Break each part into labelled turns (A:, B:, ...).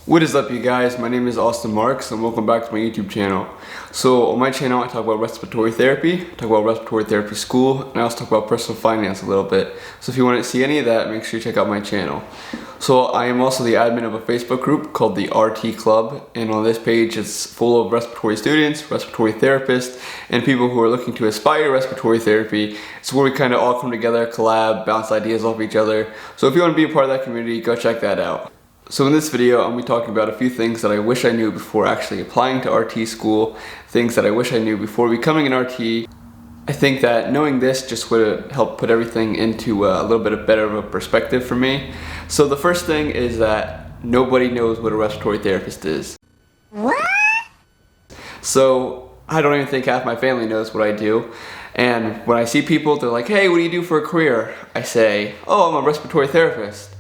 A: What is up, you guys? My name is Austin Marks and welcome back to my YouTube channel. So on my channel I talk about respiratory therapy, I talk about respiratory therapy school, and I also talk about personal finance a little bit. So if you want to see any of that, make sure you check out my channel. So I am also the admin of a Facebook group called the RT Club, and on this page it's full of respiratory students, respiratory therapists, and people who are looking to aspire to respiratory therapy. It's where we kind of all come together, collab, bounce ideas off each other. So if you want to be a part of that community, go check that out. So in this video, I'm going to be talking about a few things that I wish I knew before actually applying to RT school, things that I wish I knew before becoming an RT. I think that knowing this just would help put everything into a little bit of better of a perspective for me. So the first thing is that nobody knows what a respiratory therapist is. What? So I don't even think half my family knows what I do. And when I see people, they're like, hey, what do you do for a career? I say, oh, I'm a respiratory therapist.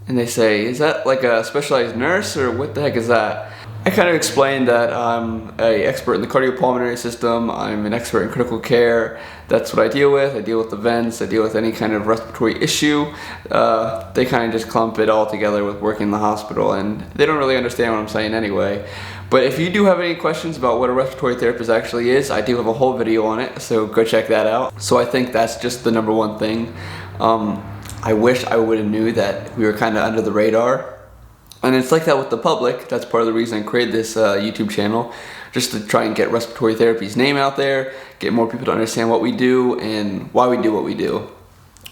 A: And they say, is that like a specialized nurse or what the heck is that? I kind of explained that I'm an expert in the cardiopulmonary system, I'm an expert in critical care, that's what I deal with the vents, I deal with any kind of respiratory issue. They kind of just clump it all together with working in the hospital, and they don't really understand what I'm saying anyway. But if you do have any questions about what a respiratory therapist actually is, I do have a whole video on it, so go check that out. So I think that's just the number one thing. I wish I would have knew that we were kind of under the radar. And it's like that with the public. That's part of the reason I created this YouTube channel, just to try and get respiratory therapy's name out there, get more people to understand what we do and why we do what we do.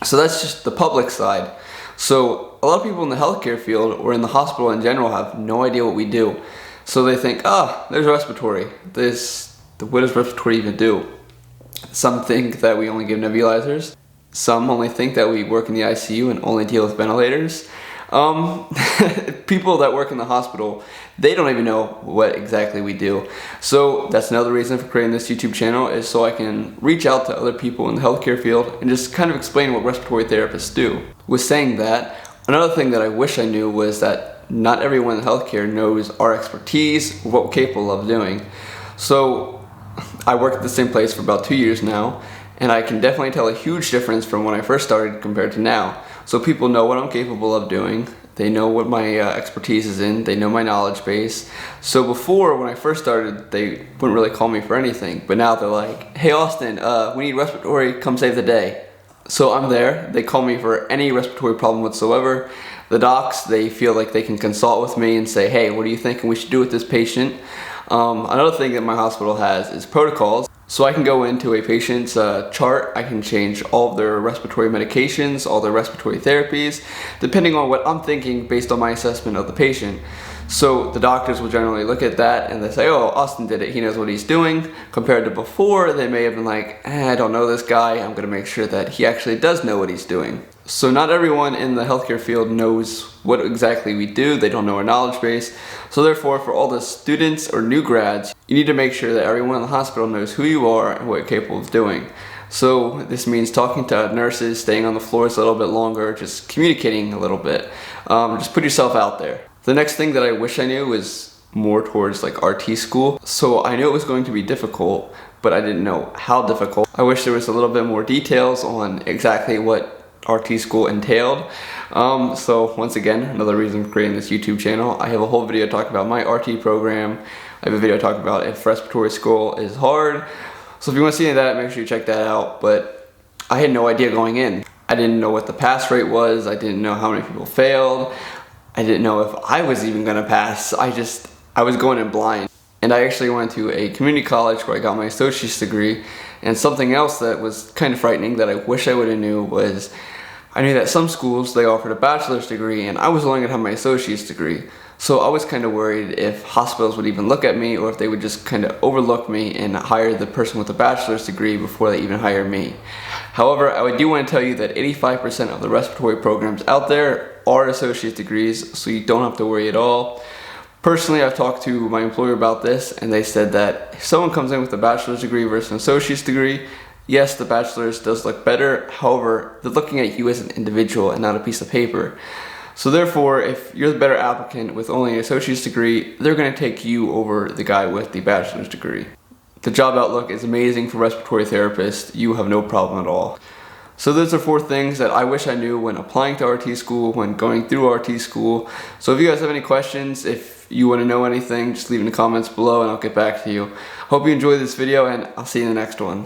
A: So that's just the public side. So a lot of people in the healthcare field or in the hospital in general have no idea what we do. So they think, there's respiratory. What does respiratory even do? Some think that we only give nebulizers. Some only think that we work in the ICU and only deal with ventilators. People that work in the hospital, they don't even know what exactly we do. So that's another reason for creating this YouTube channel, is so I can reach out to other people in the healthcare field and just kind of explain what respiratory therapists do. With saying that, another thing that I wish I knew was that not everyone in healthcare knows our expertise, what we're capable of doing. So I worked at the same place for about 2 years now, and I can definitely tell a huge difference from when I first started compared to now. So people know what I'm capable of doing, they know what my expertise is in, they know my knowledge base. So before, when I first started, they wouldn't really call me for anything, but now they're like, hey Austin, we need respiratory, come save the day. So I'm there, they call me for any respiratory problem whatsoever. The docs, they feel like they can consult with me and say, hey, what are you thinking we should do with this patient? Another thing that my hospital has is protocols. So I can go into a patient's chart, I can change all of their respiratory medications, all their respiratory therapies, depending on what I'm thinking based on my assessment of the patient. So the doctors will generally look at that and they say, oh, Austin did it, he knows what he's doing. Compared to before, they may have been like, I don't know this guy, I'm gonna make sure that he actually does know what he's doing. So not everyone in the healthcare field knows what exactly we do, they don't know our knowledge base. So therefore, for all the students or new grads, you need to make sure that everyone in the hospital knows who you are and what you're capable of doing. So this means talking to nurses, staying on the floors a little bit longer, just communicating a little bit. Just put yourself out there. The next thing that I wish I knew was more towards like RT school. So I knew it was going to be difficult, but I didn't know how difficult. I wish there was a little bit more details on exactly what RT school entailed. So once again, another reason for creating this YouTube channel. I have a whole video talking about my RT program. I have a video talking about if respiratory school is hard. So if you want to see any of that, make sure you check that out. But I had no idea going in. I didn't know what the pass rate was. I didn't know how many people failed. I didn't know if I was even gonna pass. I was going in blind. And I actually went to a community college where I got my associate's degree. And something else that was kind of frightening that I wish I would have knew was, I knew that some schools, they offered a bachelor's degree and I was only gonna have my associate's degree. So I was kind of worried if hospitals would even look at me or if they would just kind of overlook me and hire the person with a bachelor's degree before they even hire me. However, I do want to tell you that 85% of the respiratory programs out there are associate degrees, so you don't have to worry at all. Personally, I've talked to my employer about this and they said that if someone comes in with a bachelor's degree versus an associate's degree, yes, the bachelor's does look better. However, they're looking at you as an individual and not a piece of paper. So therefore, if you're the better applicant with only an associate's degree, they're going to take you over the guy with the bachelor's degree. The job outlook is amazing for respiratory therapists. You have no problem at all. So those are 4 things that I wish I knew when applying to RT school, when going through RT school. So if you guys have any questions, if you want to know anything, just leave in the comments below and I'll get back to you. Hope you enjoyed this video, and I'll see you in the next one.